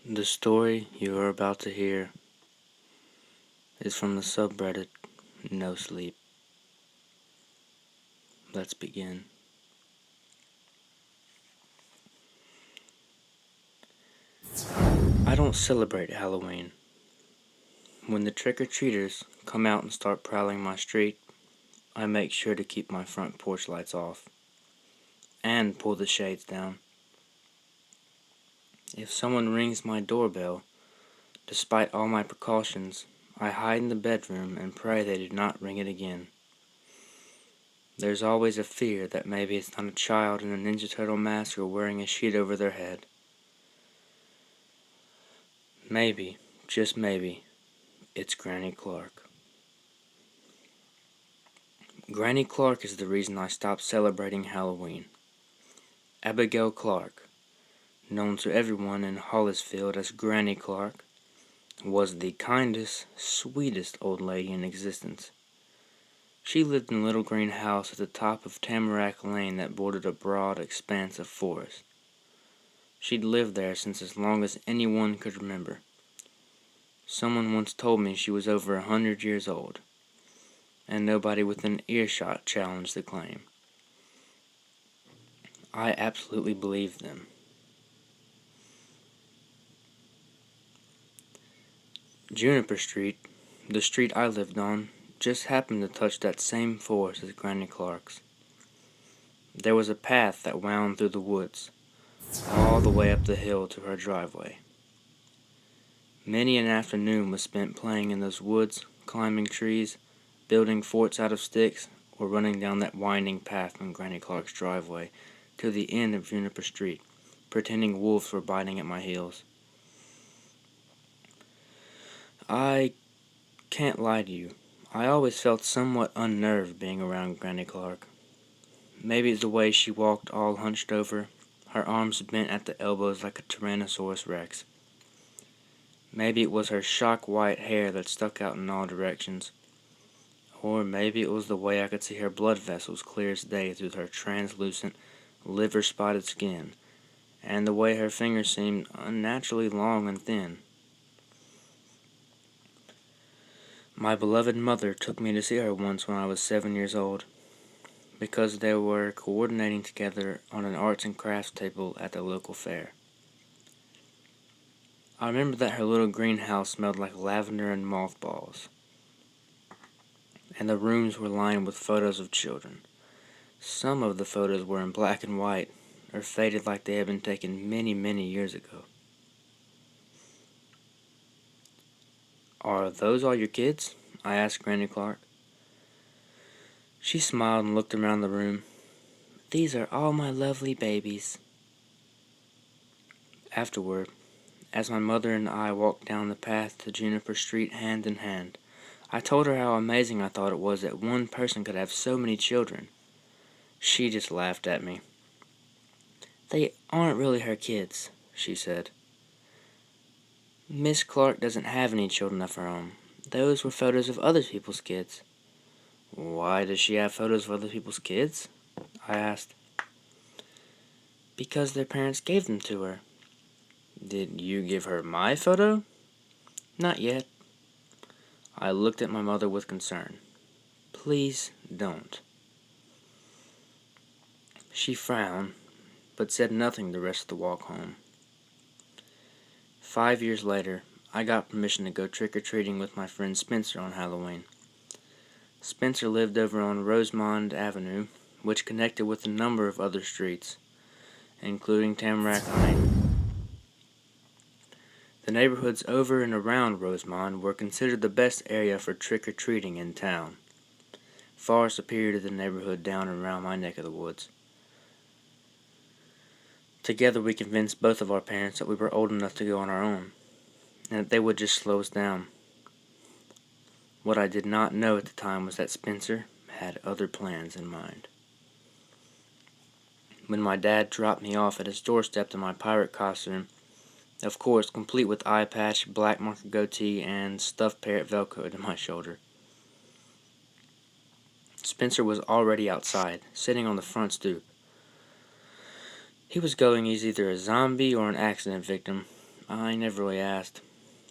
The story you are about to hear is from the subreddit No Sleep. Let's begin. I don't celebrate Halloween. When the trick-or-treaters come out and start prowling my street, I make sure to keep my front porch lights off and pull the shades down. If someone rings my doorbell, despite all my precautions, I hide in the bedroom and pray they do not ring it again. There's always a fear that maybe it's not a child in a Ninja Turtle mask or wearing a sheet over their head. Maybe, just maybe, it's Granny Clark. Granny Clark is the reason I stopped celebrating Halloween. Abigail Clark, known to everyone in Hollisfield as Granny Clark, was the kindest, sweetest old lady in existence. She lived in a little green house at the top of Tamarack Lane that bordered a broad expanse of forest. She'd lived there since as long as anyone could remember. Someone once told me she was over 100 years old, and nobody within earshot challenged the claim. I absolutely believed them. Juniper Street, the street I lived on, just happened to touch that same forest as Granny Clark's. There was a path that wound through the woods, all the way up the hill to her driveway. Many an afternoon was spent playing in those woods, climbing trees, building forts out of sticks, or running down that winding path from Granny Clark's driveway to the end of Juniper Street, pretending wolves were biting at my heels. I can't lie to you, I always felt somewhat unnerved being around Granny Clark. Maybe it's the way she walked all hunched over, her arms bent at the elbows like a Tyrannosaurus Rex. Maybe it was her shock white hair that stuck out in all directions. Or maybe it was the way I could see her blood vessels clear as day through her translucent, liver-spotted skin, and the way her fingers seemed unnaturally long and thin. My beloved mother took me to see her once when I was 7 years old, because they were coordinating together on an arts and crafts table at the local fair. I remember that her little greenhouse smelled like lavender and mothballs, and the rooms were lined with photos of children. Some of the photos were in black and white, or faded like they had been taken many, many years ago. "Are those all your kids?" I asked Granny Clark. She smiled and looked around the room. "These are all my lovely babies." Afterward, as my mother and I walked down the path to Juniper Street hand in hand, I told her how amazing I thought it was that one person could have so many children. She just laughed at me. "They aren't really her kids," she said. "Miss Clark doesn't have any children of her own. Those were photos of other people's kids." "Why does she have photos of other people's kids?" I asked. "Because their parents gave them to her." "Did you give her my photo?" "Not yet." I looked at my mother with concern. "Please don't." She frowned, but said nothing the rest of the walk home. 5 years later, I got permission to go trick-or-treating with my friend Spencer on Halloween. Spencer lived over on Rosemond Avenue, which connected with a number of other streets, including Tamarack Lane. The neighborhoods over and around Rosemond were considered the best area for trick-or-treating in town, far superior to the neighborhood down and around my neck of the woods. Together we convinced both of our parents that we were old enough to go on our own, and that they would just slow us down. What I did not know at the time was that Spencer had other plans in mind. When my dad dropped me off at his doorstep in my pirate costume, of course complete with eye patch, black marker goatee, and stuffed parrot velcro to my shoulder, Spencer was already outside, sitting on the front stoop. He was going as either a zombie or an accident victim, I never really asked.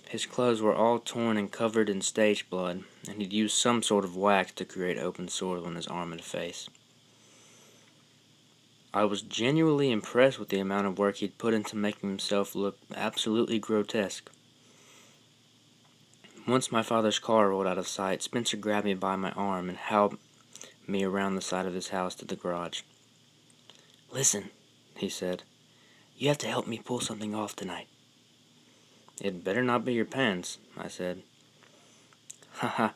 His clothes were all torn and covered in stage blood, and he'd used some sort of wax to create open sores on his arm and face. I was genuinely impressed with the amount of work he'd put into making himself look absolutely grotesque. Once my father's car rolled out of sight, Spencer grabbed me by my arm and held me around the side of his house to the garage. "Listen," he said, "you have to help me pull something off tonight." "It better not be your pants," I said. "Haha,"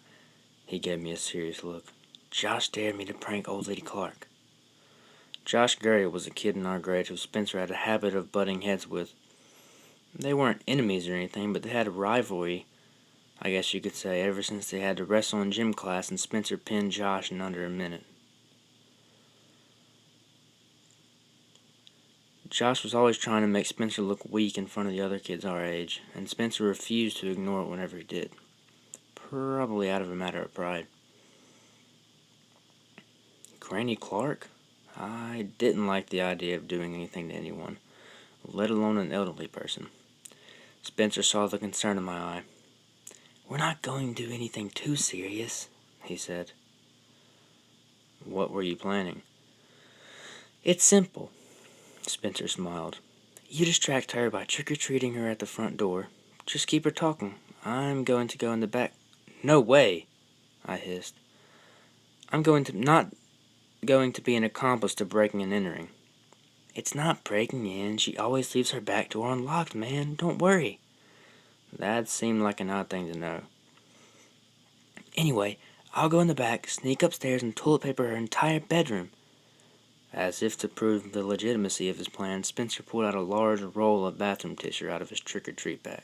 he gave me a serious look. "Josh dared me to prank old lady Clark." Josh Gurry was a kid in our grade who Spencer had a habit of butting heads with. They weren't enemies or anything, but they had a rivalry, I guess you could say, ever since they had to wrestle in gym class and Spencer pinned Josh in under a minute. Josh was always trying to make Spencer look weak in front of the other kids our age, and Spencer refused to ignore it whenever he did. Probably out of a matter of pride. Granny Clark? I didn't like the idea of doing anything to anyone, let alone an elderly person. Spencer saw the concern in my eye. "We're not going to do anything too serious," he said. "What were you planning?" "It's simple," Spencer smiled. "You distract her by trick-or-treating her at the front door. Just keep her talking. I'm going to go in the back." "No way," I hissed. "I'm not going to be an accomplice to breaking and entering." "It's not breaking in. She always leaves her back door unlocked, man. Don't worry." That seemed like an odd thing to know. "Anyway, I'll go in the back, sneak upstairs, and toilet paper her entire bedroom." As if to prove the legitimacy of his plan, Spencer pulled out a large roll of bathroom tissue out of his trick-or-treat bag.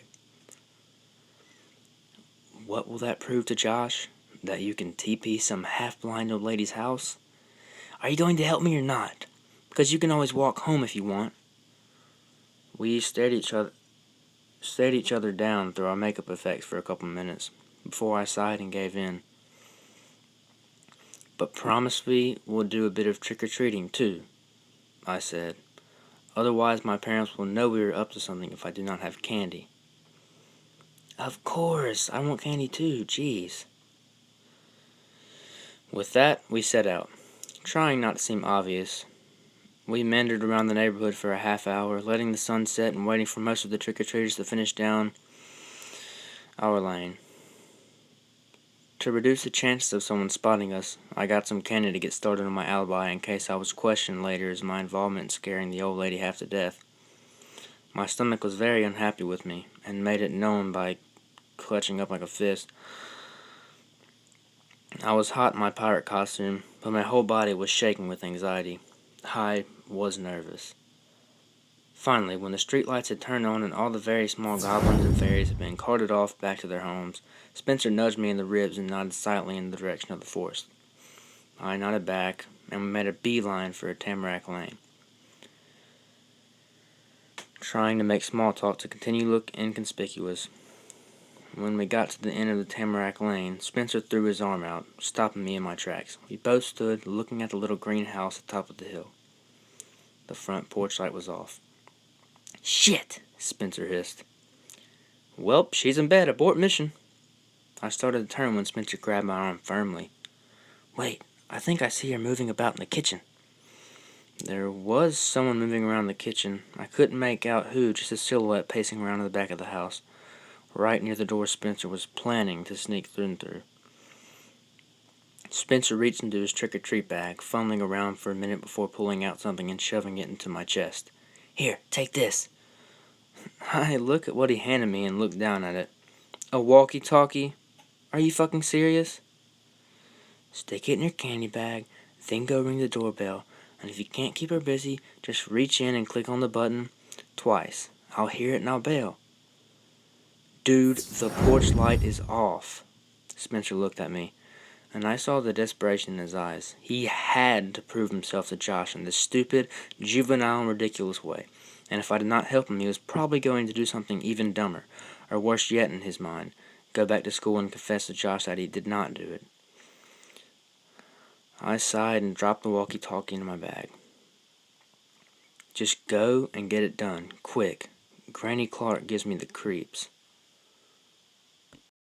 "What will that prove to Josh? That you can TP some half-blind old lady's house? Are you going to help me or not? Because you can always walk home if you want." We stared each other down through our makeup effects for a couple minutes, before I sighed and gave in. "But promise me we'll do a bit of trick-or-treating, too," I said. "Otherwise my parents will know we are up to something if I do not have candy." "Of course, I want candy too, jeez." With that, we set out, trying not to seem obvious. We meandered around the neighborhood for a half hour, letting the sun set and waiting for most of the trick-or-treaters to finish down our lane. To reduce the chances of someone spotting us, I got some candy to get started on my alibi in case I was questioned later as my involvement in scaring the old lady half to death. My stomach was very unhappy with me, and made it known by clutching up like a fist. I was hot in my pirate costume, but my whole body was shaking with anxiety. I was nervous. Finally, when the streetlights had turned on and all the very small goblins and fairies had been carted off back to their homes, Spencer nudged me in the ribs and nodded silently in the direction of the forest. I nodded back, and we made a beeline for a tamarack lane, trying to make small talk to continue to look inconspicuous. When we got to the end of the tamarack lane, Spencer threw his arm out, stopping me in my tracks. We both stood, looking at the little green house at the top of the hill. The front porch light was off. "Shit!" Spencer hissed. "Welp, she's in bed. Abort mission." I started to turn when Spencer grabbed my arm firmly. "Wait, I think I see her moving about in the kitchen." There was someone moving around the kitchen. I couldn't make out who, just a silhouette pacing around in the back of the house, right near the door Spencer was planning to sneak through. Spencer reached into his trick-or-treat bag, fumbling around for a minute before pulling out something and shoving it into my chest. "Here, take this." I looked at what he handed me and looked down at it. "A walkie-talkie? Are you fucking serious?" "Stick it in your candy bag, then go ring the doorbell, and if you can't keep her busy, just reach in and click on the button twice. I'll hear it and I'll bail." "Dude, the porch light is off." Spencer looked at me, and I saw the desperation in his eyes. He had to prove himself to Josh in this stupid, juvenile, and ridiculous way, and if I did not help him, he was probably going to do something even dumber, or worse yet in his mind, go back to school and confess to Josh that he did not do it. I sighed and dropped the walkie-talkie into my bag. "Just go and get it done, quick. Granny Clark gives me the creeps.